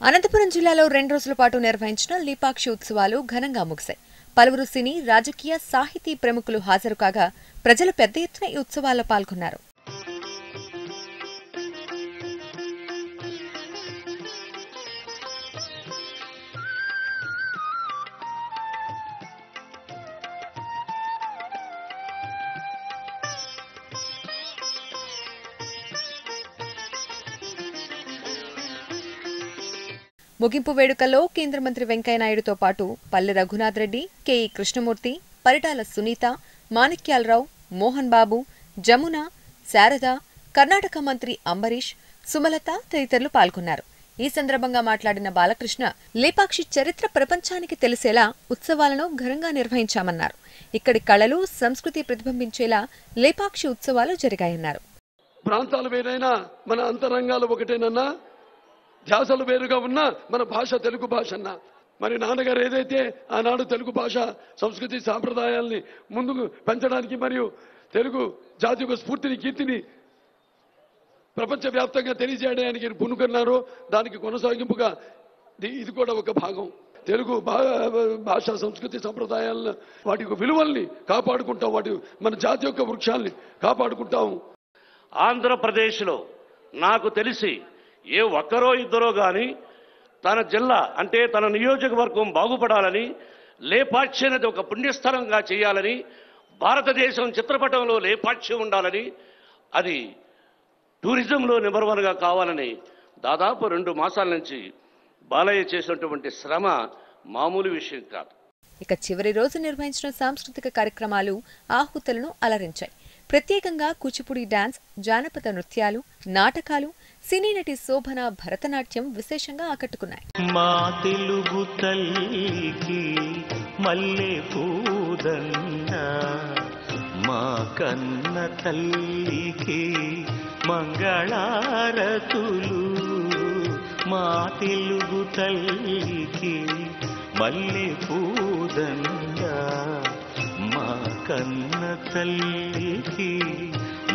అనంతపురం జిల్లాలో 2 రోజుల పాటు నిర్వహించిన లేపాక్షి ఉత్సవాలు ఘనంగా ముగిశాయి. పలువురు సినీ, రాజకీయ, సాహితీ ప్రముఖులు హాజరు కాగా ప్రజలు పెద్ద ఎత్తున ఈ ఉత్సవాల్లో పాల్గొన్నారు. ముగింపు వేడుకల్లో కేంద్ర మంత్రి వెంకయ్యనాయుడుతో పాటు పల్లె రఘునాథ్ రెడ్డి, కెఈ కృష్ణమూర్తి, పరిటాల సునీత, మాణిక్యాలరావు, మోహన్ బాబు, జమున, శారద, కర్ణాటక మంత్రి అంబరీష్, సుమలత తదితరులు పాల్గొన్నారు. ఈ సందర్భంగా మాట్లాడిన బాలకృష్ణ, లేపాక్షి చరిత్ర ప్రపంచానికి తెలిసేలా ఉత్సవాలను ఘనంగా నిర్వహించామన్నారు. ఇక్కడి కళలు, సంస్కృతి ప్రతిబింబించేలా లేపాక్షి ఉత్సవాలు జరిగాయన్నారు. ప్రాంతాలు వేరైనా మన అంతరంగాలు ఒకటేనన్నా, ధ్యాసలు వేరుగా ఉన్న మన భాష తెలుగు భాష అన్న. మరి నాన్నగారు ఏదైతే ఆనాడు తెలుగు భాష, సంస్కృతి, సాంప్రదాయాల్ని ముందుకు పెంచడానికి మరియు తెలుగు జాతి యొక్క స్ఫూర్తిని, కీర్తిని ప్రపంచవ్యాప్తంగా తెలియజేయడానికి పూనుకున్నారో దానికి కొనసాగింపుగా ఇది కూడా ఒక భాగం. తెలుగు భాష, సంస్కృతి, సంప్రదాయాలను, వాటి యొక్క విలువల్ని కాపాడుకుంటాం, వాటి మన జాతి యొక్క వృక్షాల్ని కాపాడుకుంటాం. ఆంధ్రప్రదేశ్లో నాకు తెలిసి ఏ ఒక్కరో ఇద్దరో కానీ తన జిల్లా అంటే తన నియోజకవర్గం బాగుపడాలని, లేపాక్షి అనేది ఒక పుణ్యస్థలంగా చేయాలని, భారతదేశం చిత్రపటంలో లేపాక్షి ఉండాలని, అది టూరిజంలో నెంబర్ 1గా కావాలని దాదాపు 2 మాసాల నుంచి బాలయ్య చేసినటువంటి శ్రమ మామూలు విషయం కాదు. ఇక చివరి రోజు నిర్వహించిన సాంస్కృతిక కార్యక్రమాలు ఆహుతులను అలరించాయి. ప్రత్యేకంగా కూచిపూడి డాన్స్, జానపద నృత్యాలు, నాటకాలు, సినీ నటి శోభన భరతనాట్యం విశేషంగా ఆకట్టుకున్నాయి. మా తెలుగు తల్లికి మల్లె పూదన్న, మా కన్న తల్లికి మంగళారతులు, మా తెలుగు తల్లికి మల్లె పూదన్న, మా కన్న తల్లికి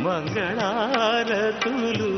మంగళారతులు.